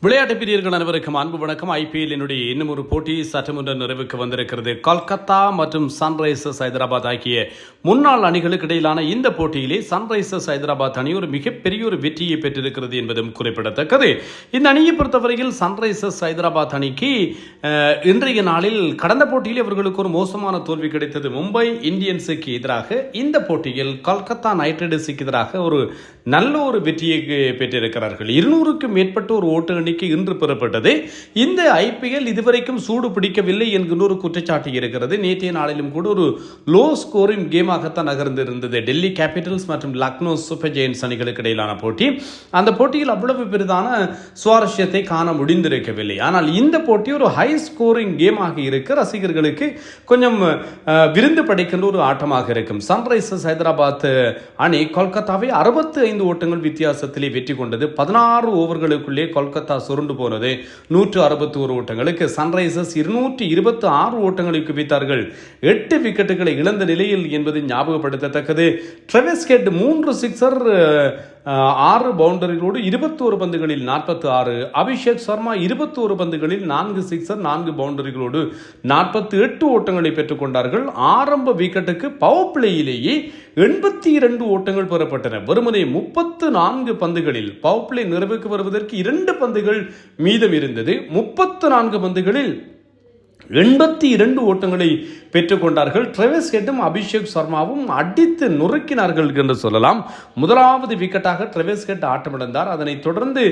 விளையாட்டு பிரியர்கள் அனைவருக்கும் அன்பு வணக்கம். ஐபிஎல்லினுடைய இன்னும் ஒரு போட்டி சற்று முன்னர் நிறைவுக்கு வந்திருக்கிறது. கொல்கத்தா மற்றும் சன்ரைசர்ஸ் ஹைதராபாத் ஆகிய முன்னாள் அணிகளுக்கு இடையிலான இந்த போட்டியிலே சன்ரைசர்ஸ் ஹைதராபாத் அணி ஒரு மிகப்பெரிய ஒரு வெற்றியை பெற்றிருக்கிறது என்பதும் குறிப்பிடத்தக்கது. இந்த அணியை பொறுத்தவரையில் சன்ரைசர்ஸ் ஹைதராபாத் அணிக்கு இன்றைய நாளில் கடந்த போட்டியில் அவர்களுக்கு ஒரு மோசமான தோல்வி கிடைத்தது. மும்பை இந்தியன்ஸுக்கு எதிராக இந்த போட்டியில் கொல்கத்தா நைட் ரைடர்ஸுக்கு எதிராக ஒரு நல்ல ஒரு வெற்றியை பெற்றிருக்கிறார்கள். 200க்கும் மேற்பட்ட ஒரு ஓட்டு இன்று பெறப்பட்டது. இந்த ஐபிஎல் இதுவரைக்கும் சூடு பிடிக்கவில்லை என்கின்ற ஒரு குற்றச்சாட்டு இருக்கிறது. நேற்றைய நாளிலும் கூட ஒரு லோ ஸ்கோரிங் கேமாகத்தான் நகர்ந்திருந்தது. டெல்லி கேபிட்டல்ஸ் மற்றும் லக்னோ சூப்பர் ஜெயின்ஸ் அணிகளுக்கு இடையிலான போட்டி. அந்த போட்டியில் அவ்வளவு பெரிதான சுவாரஸ்யத்தை காண முடிந்திருக்கவில்லை. ஆனால் இந்த போட்டி ஒரு ஹை ஸ்கோரிங் கேமாக இருக்க ரசிகர்களுக்கு கொஞ்சம் விருந்து படைக்கின்ற ஒரு ஆட்டமாக இருக்கும். சன்ரைசர்ஸ் ஹைதராபாத் அணி கொல்கத்தாவை 65 ஓட்டங்கள் வித்தியாசத்திலே வெற்றி கொண்டது. 16 ஓவர்களுக்குள்ளே கொல்கத்தா சுருண்டு போனது 161 ஓட்டங்களுக்கு. சன்ரைசர்ஸ் 226 ஓட்டங்களை குவித்தார்கள். 8 விக்கெட்டுகளை இழந்த நிலையில் என்பது ஞாபகப்படுத்தத்தக்கது. ட்ரெவிஸ் ஹெட் 3 சிக்ஸர் 6 பவுண்டரிகளோடு 21 பந்துகளில் 46. அபிஷேக் சர்மா 21 பந்துகளில் 4 சிக்ஸர் 4 பவுண்டரிகளோடு 48 ஓட்டங்களை பெற்றுக் கொண்டார்கள். ஆரம்ப விக்கெட்டுக்கு பவர் பிளேயிலேயே 82 ஓட்டங்கள் பெறப்பட்டன. வெறுமனே 34 பந்துகளில் பவர் பிளே நிறைவுக்கு வருவதற்கு 2 பந்துகள் மீதம் இருந்தது. 34 பந்துகளில் 82 ஓட்டங்களை பெற்றுக் கொண்டார்கள். ட்ரெவிஸ் ஹெட்டும் அபிஷேக் சர்மாவும் அடித்து நொறுக்கினார்கள் என்று சொல்லலாம். முதலாவது விக்கெட்டாக ட்ரெவிஸ் ஹெட் ஆட்டமிழந்தார். அதனைத் தொடர்ந்து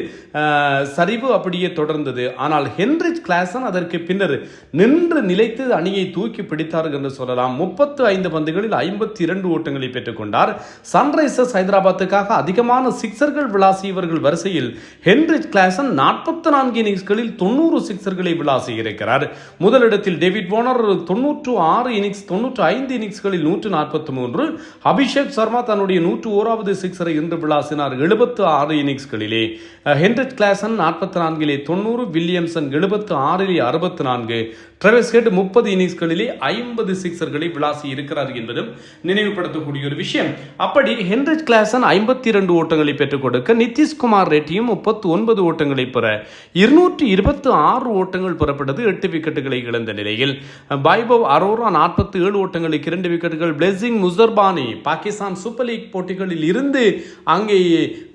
சரிவு அப்படியே தொடர்ந்தது. ஆனால் ஹென்ரிச் கிளாசன் அதற்கு பின்னர் நின்று நிலைத்து அணியை தூக்கி பிடித்தார் என்று சொல்லலாம். 35 பந்துகளில் 52 ஓட்டங்களை பெற்றுக் கொண்டார். சன்ரைசர்ஸ் ஹைதராபாத்துக்காக அதிகமான சிக்சர்கள் விளாசியவர்கள் வரிசையில் ஹென்ரிச் கிளாசன் 44 இன்னிங்ஸ்களில் 90 சிக்சர்களை விளாசி இருக்கிறார். முதலிடத்தில் டேவிட் வார்னர் 96 இன்னிங்ஸ் 95 இன்னிங்ஸ்களில் 143. அபிஷேக் சர்மா தன்னுடைய 101வது சிக்ஸரை இன்று விளாசினார் 76 இன்னிங்ஸ்களிலே. Heinrich Klaasen 44 90, Williamson 76 64, Travis Head 30 இன்னிங்ஸ்களிலே 50 சிக்ஸர்களை விளாசி இருக்கிறார் என்பதும் நினைவுபடுத்தக்கூடிய ஒரு விஷயம். அப்படி ஹென்ரிச் கிளாசன் 52 ஓட்டங்களை பெற்றுக் கொடுக்க, நிதிஷ்குமார் ரெட்டியும் 39 ஓட்டங்களை பெற 226 ஓட்டங்கள் பெறப்பட்டது. 8 விக்கெட்டுகளை இழந்த நிலையில் வைபவ் அரோரா 47 ஓட்டங்களுக்கு 2 விக்கெட்டுகள். Blessing Muzarabani Pakistan super league போட்டிகளில் இருந்து அங்கே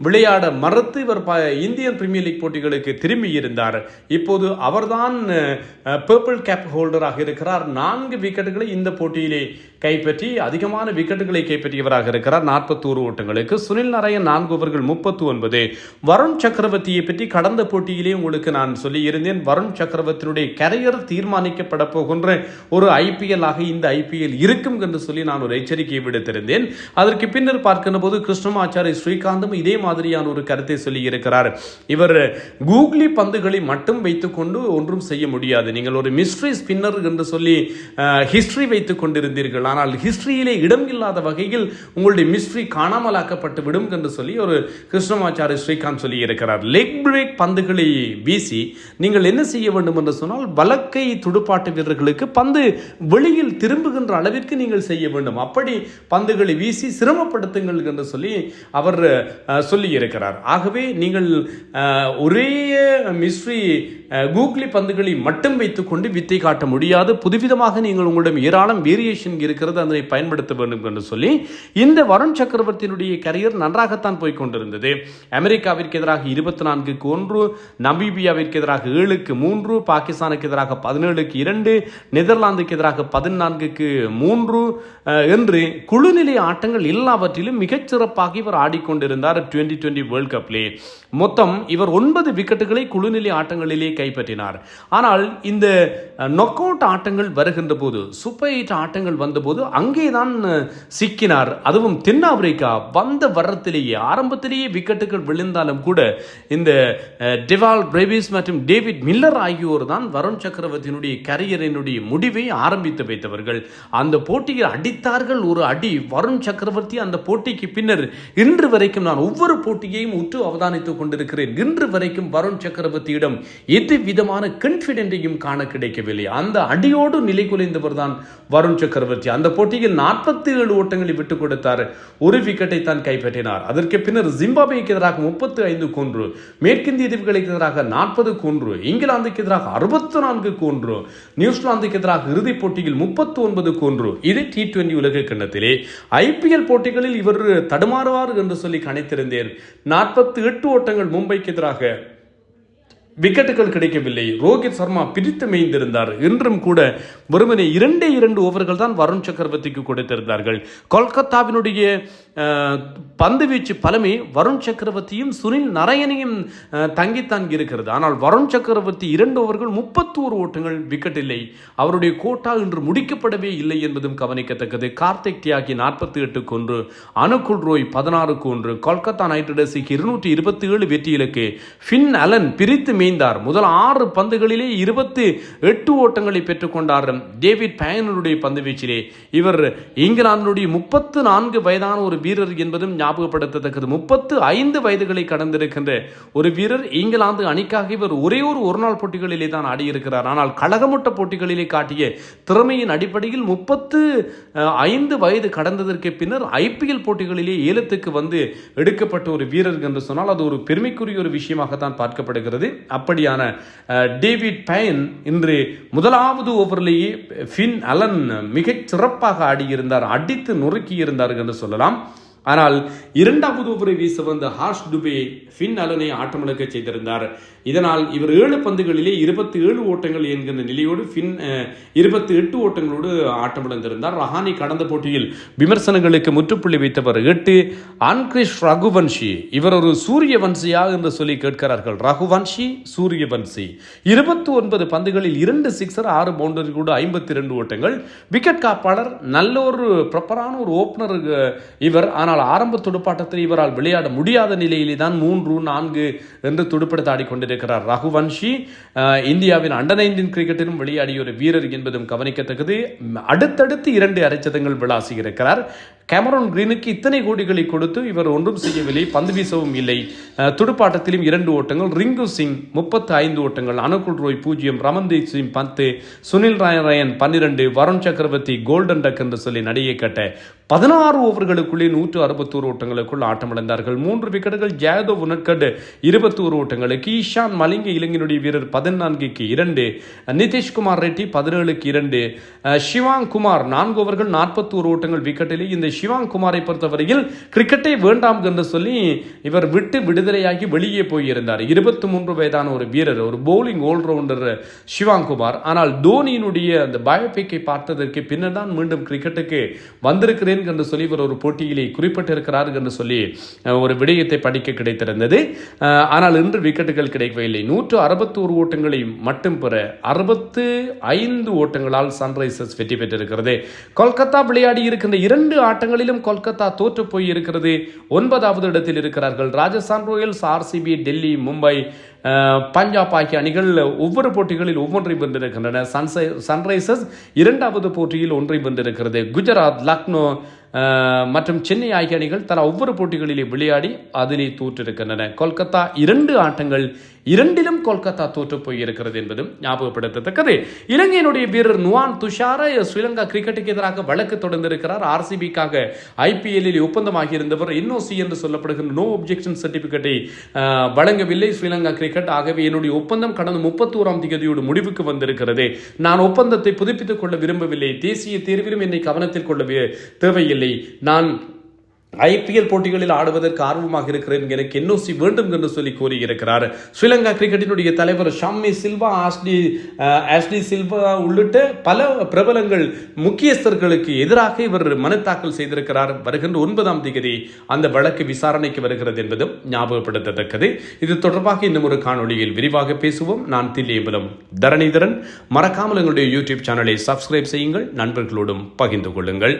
விளையாட மறுத்து இவர் இந்தியன் பிரீமியர் லீக் போட்டிகளுக்கு திரும்பி இருந்தார். இப்போது அவர்தான் பர்பிள் கேப் ஹோல்டராக இருக்கிறார். 4 விக்கெட்டுகளை இந்த போட்டியிலே கைப்பற்றி அதிகமான விக்கெட்டுகளை கைப்பற்றியவராக இருக்கிறார் 41 ஓட்டங்களுக்கு. சுனில் நாராயண் 4 ஓவர்கள் 39. வருண் சக்கரவர்த்தியை பற்றி கடந்த போட்டியிலே உங்களுக்கு நான் சொல்லி இருந்தேன். வருண் சக்கரவர்த்தியினுடைய கரியர் தீர்மானிக்கப்பட போகின்ற ஒரு ஐபிஎல் ஆக இந்த ஐபிஎல் இருக்கும் என்று சொல்லி நான் ஒரு எச்சரிக்கையை விடுத்திருந்தேன். அதற்கு பின்னர் பார்க்கின்ற போது கிருஷ்ணமாச்சாரி ஸ்ரீகாந்தும் இதே மாதிரியான ஒரு கருத்தை சொல்லி இருக்கிறார். இவர் கூகுளி பந்துகளை மட்டும் வைத்துக் கொண்டு ஒன்றும் செய்ய முடியாது. நீங்கள் ஒரு மிஸ்ட்ரி ஸ்பின்னர் என்று சொல்லி ஹிஸ்டரி வைத்துக் கொண்டிருந்தீர்கள். ஆனால் ஹிஸ்டரியிலே இடம் இல்லாத வகையில் உங்களுடைய மிஸ்ட்ரி காணாமலாக்கப்பட்டு விடும் என்று சொல்லி ஒரு கிருஷ்ணமாச்சாரி ஸ்ரீகாந்த் சொல்லி இருக்கிறார். லெக் பிரேக் பந்துகளை வீசி நீங்கள் என்ன செய்ய வேண்டும் என்று சொன்னால் வலக்கை துடுப்பாட்ட வீரர்களுக்கு பந்து வெளியில் திரும்புகின்ற அளவிற்கு நீங்கள் செய்ய வேண்டும். அப்படி பந்துகளை வீசி சிரமப்படுத்துங்கள் என்று சொல்லி அவர் சொல்லி இருக்கிறார். ஆகவே நீங்கள் ஒரே மிஸ்ட்ரி கூகுளி பந்துகளை மட்டும் வைத்துக் கொண்டு வித்தை காட்ட முடியாது. புதுவிதமாக நீங்கள் உங்களிடம் ஏராளம் வேரியேஷன் இருக்கிறது, அதனை பயன்படுத்த வேண்டும் என்று சொல்லி இந்த வருண் சக்கரவர்த்தியினுடைய கரியர் நன்றாகத்தான் போய்கொண்டிருந்தது. அமெரிக்காவிற்கு எதிராக 24க்கு 1, நமீபியாவிற்கு எதிராக 7க்கு 3, பாகிஸ்தானுக்கு எதிராக 17க்கு 2, நெதர்லாந்துக்கு எதிராக 14க்கு 3 என்று குழுநிலை ஆட்டங்கள் எல்லாவற்றிலும் மிகச்சிறப்பாக இவர் ஆடிக்கொண்டிருந்தார். 2020 வேர்ல்ட் கப்லே மொத்தம் இவர் 9 விக்கெட்டுகளை குழுநிலை ஆட்டங்களிலே கைப்பற்றினார். ஆனால் இந்த நாக் அவுட் ஆட்டங்கள் வருகின்ற போது, சூப்பர் 8 ஆட்டங்கள் வந்தபோது அங்கேதான் சிக்கினார். அதுவும் தென்னாப்பிரிக்கா வந்த வரத்திலேயே ஆரம்பத்திலேயே விக்கெட்டுகள் விழுந்தாலும் கூட இந்த டெவால் பிரேவிஸ் மற்றும் டேவிட் மில்லர் ஆகியோர் தான் வருண் சக்கரவர்த்தியினுடைய தன்னுடைய கரியரினுடைய முடிவை ஆரம்பித்து வைத்தவர்கள். அந்த போட்டியில் அடித்தார்கள் ஒரு அடி வருண் சக்கரவர்த்தி. அந்த போட்டிக்கு பின்னர் இன்று வரைக்கும் நான் ஒவ்வொரு போட்டியையும் உற்று அவதானித்துக் கொண்டிருக்கிறேன். இன்று வரைக்கும் வருண் சக்கரவர்த்தியிடம் எது விதமான கான்பிடென்ட்டையும் காண கிடைக்கவில்லை. அந்த அடியோடு நிலை குலைந்தவர் தான் வருண் சக்கரவர்த்தி. அந்த போட்டியில் 47 ஓட்டங்களை விட்டுக் கொடுத்தார், ஒரு விக்கெட்டை தான் கைப்பற்றினார். அதற்கு பின்னர் ஜிம்பாப்வேக்கு எதிராக 35-1, மேற்கிந்திய தீவுகளுக்கு எதிராக 40-1, இங்கிலாந்துக்கு எதிராக 64-1, நியூசிலாந்துக்கு எதிராக இறுதிப் போட்டியில் 39-1. இது T20 உலக கிண்ணத்திலே. IPL போட்டிகளில் இவர் தடுமாறுவார் என்று சொல்லி கணித்திருந்தேன். 48 ஓட்டங்கள் மும்பைக்கு எதிராக, விக்கெட்டுகள் கிடைக்கவில்லை. ரோஹித் சர்மா பிரித்து மேய்ந்திருந்தார். இன்றும் கூட வெறுமனே 2 ஓவர்கள் தான் வருண் சக்கரவர்த்திக்கு கொடுத்திருந்தார்கள். கொல்கத்தாவினுடைய பந்து வீச்சு பலமே வருண் சக்கரவர்த்தியும் சுனில் நரயனையும் தங்கித்தான் இருக்கிறது. ஆனால் வருண் சக்கரவர்த்தி 2 ஓவர்கள் 31 ஓட்டங்கள், விக்கெட் இல்லை. அவருடைய கோட்டா இன்று முடிக்கப்படவே இல்லை என்பதும் கவனிக்கத்தக்கது. கார்த்திக் தியாகி 48-1, அனுகுல் ரோய் 16-1, கொல்கத்தா நைட் ரைடர்ஸுக்கு 227 வெற்றி இலக்கு. ஃபின் அலன் பிரித்து மேய்ந்தார். முதல் 6 பந்துகளிலே 28 ஓட்டங்களை பெற்றுக்கொண்டார். டேவிட் பயனுடைய பந்து வீச்சிலே இவர் இங்கிலாந்துடைய 34 வயதான ஒரு வீரர் என்பதும் ஞாபகப்படுத்தத்தக்கது. 35 வயதுகளை கடந்திருக்கின்ற ஒரு வீரர். இங்கிலாந்து அணிக்காக இவர் ஒரே ஒரு நாள் போட்டிகளிலே தான் ஆடியிருக்கிறார். ஆனால் கழகமுட்ட போட்டிகளிலே காட்டிய திறமையின் அடிப்படையில் 35 வயது கடந்ததற்கு பின்னர் IPL போட்டிகளிலே ஏலத்துக்கு வந்து எடுக்கப்பட்ட ஒரு வீரர் என்று சொன்னால் அது ஒரு பெருமைக்குரிய ஒரு விஷயமாகத்தான் பார்க்கப்படுகிறது. அப்படியான டேவிட் பயன் இன்று முதலாவது ஓவரிலேயே ஃபின் அலன் மிகச் சிறப்பாக ஆடியிருந்தார், அடித்து நொறுக்கி இருந்தார் என்று சொல்லலாம். ஆனால் 2வது ஓவரை வீச வந்த ஹார்ஷ் டுபே ஃபின் அலனை ஆட்டமிழக்க செய்திருந்தார். இதனால் இவர் 7 பந்துகளிலே 27 ஓட்டங்கள் என்கின்ற நிலையோடு ஃபின் 28 ஓட்டங்களோடு ஆட்டமிழந்திருந்தார். ரஹானி கடந்த போட்டியில் விமர்சனங்களுக்கு முற்றுப்புள்ளி வைத்தவர். 8 அன்கிரிஷ் ரகுவன்ஷி, இவர் ஒரு சூரியவன்சியா என்று சொல்லி கேட்கிறார்கள். ரகுவன்ஷி சூரியவன்சி 29 பந்துகளில் 2 சிக்ஸர் 6 பவுண்டரிகளோடு 52 ஓட்டங்கள். விக்கெட் காப்பாளர் நல்ல ஒரு ப்ராப்பரான ஒரு ஓப்பனர் இவர். ஆனால் ஆரம்ப துடுப்பாட்டத்தில் இவரால் விளையாட முடியாத நிலையிலே தான் 3-4 என்று துடுப்படுத்த ஆடிக்கொண்டிருக்கிறார் ரகுவன்ஷி. இந்தியாவின் அண்டர்-19 கிரிக்கெட்டிலும் விளையாடிய ஒரு வீரர் என்பதும் கவனிக்கத்தக்கது. அடுத்தடுத்து 2 அரைச்சதங்கள் விளாசி இருக்கிறார். கேமரூன் கிரீனுக்கு இத்தனை கோடிகளை கொடுத்து இவர் ஒன்றும் செய்யவில்லை, பந்து வீசவும் இல்லை. துடுப்பாட்டத்திலும் 2 ஓட்டங்கள். ரிங்கு சிங் 35 ஓட்டங்கள், அனுகுல் ரோய் 0, ரமன்தீப் சிங் 10, சுனில் நாராயண் 12, வருண் சக்கரவர்த்தி கோல்டன் டக் என்று சொல்லி நடிகை கட்ட 16 ஓவர்களுக்குள்ளே 161 ஓட்டங்களுக்குள் ஆட்டமிழந்தார்கள். 3 விக்கெட்டுகள். ஜாதவ் உனட்கட் 21 ஓட்டங்களுக்கு. ஈஷான் மலிங்க இலங்கையினுடைய வீரர் 14-2, நிதிஷ்குமார் ரெட்டி 17-2, சிவாங் குமார் 4 ஓவர்கள் 41 ஓட்டங்கள் விக்கெட்டிலே. இந்த சிவாங் குமாரை பொறுத்தவரையில் கிரிக்கெட்டை வேண்டாம் என்று சொல்லி இவர் விட்டு விடுதலையாகி வெளியே போயிருந்தார். 23 வயதான ஒரு வீரர், ஒரு பவுலிங் ஆல்ரவுண்டர் சிவாங் குமார். ஆனால் தோனியினுடைய அந்த பயோபிக்கை பார்த்ததற்கு பின்னர் தான் மீண்டும் கிரிக்கெட்டுக்கு வந்திருக்கிறேன் என்று சொல்லி இவர் ஒரு போட்டியிலே குறிப்பிட்டிருக்கிறார் என்று சொல்லி ஒரு விடயத்தை படிக்க கிடைத்திருந்தது. ஆனால் இன்று விக்கெட்டுகள் கிடைக்கவில்லை. 161 ஓட்டங்களை மட்டும் பெற 65 ஓட்டங்களால் சன்ரைசர்ஸ் வெற்றி பெற்றிருக்கிறது. கொல்கத்தா விளையாடி இருக்கின்ற 2 ஆட்டங்களிலும் கொல்கத்தா தோற்று போய் இருக்கிறது. 9வது இடத்தில் இருக்கிறார்கள். ராஜஸ்தான் ராயல்ஸ், RCB, டெல்லி, மும்பை, பஞ்சாப் ஆகிய அணிகள் ஒவ்வொரு போட்டிகளில் ஒவ்வொன்றை வென்றிருக்கின்றன. சன்ரைசர்ஸ் 2வது போட்டியில் ஒன்றை வென்றிருக்கிறது. குஜராத், லக்னோ மற்றும் சென்னை ஆகிய அணிகள் தலா ஒவ்வொரு போட்டிகளிலே விளையாடி அதிலே தோற்றிருக்கின்றன. கொல்கத்தா 2 ஆட்டங்கள் 2லும் கொல்கத்தா தோற்று போயிருக்கிறது என்பதும் ஞாபகப்படுத்தத்தக்கது. இலங்கையினுடைய வீரர் நுவான் துஷார ஸ்ரீலங்கா கிரிக்கெட்டுக்கு எதிராக வழக்கு தொடர்ந்திருக்கிறார். RCBக்காக IPL ஒப்பந்தமாகி இருந்தவர் NOC என்று சொல்லப்படுகின்ற நோ ஒப்ஜெக்ஷன் சர்டிபிகேட்டை வழங்கவில்லை ஸ்ரீலங்கா கிரிக்கெட். ஆகவே என்னுடைய ஒப்பந்தம் கடந்த 31ஆம் தேதியோடு முடிவுக்கு வந்திருக்கிறது. நான் ஒப்பந்தத்தை புதுப்பித்துக் கொள்ள விரும்பவில்லை. தேசிய தேர்விலும் என்னை கவனத்தில் கொள்ள தேவையில்லை. நான் IPL போட்டிகளில் ஆடுவதற்கு ஆர்வமாக இருக்கிறேன், எனக்கு NOC வேண்டும் என்று சொல்லி கூறியிருக்கிறார். ஸ்ரீலங்கா கிரிக்கெட்டினுடைய தலைவர் ஷம்மி சில்வா, ஆஷ்லி சில்வா உள்ளிட்ட பல பிரபலங்கள் முக்கியஸ்தர்களுக்கு எதிராக இவர் மனு தாக்கல் செய்திருக்கிறார். வருகின்ற 9ஆம் தேதி அந்த வழக்கு விசாரணைக்கு வருகிறது என்பதும் ஞாபகப்படுத்தத்தக்கது. இது தொடர்பாக இன்னும் ஒரு காணொளியில் விரிவாக பேசுவோம். நான் தில்லியம்பலம் தரணிதரன். மறக்காமல் எங்களுடைய YouTube சேனலை சப்ஸ்கிரைப் செய்யுங்கள், நண்பர்களோடும் பகிர்ந்து கொள்ளுங்கள்.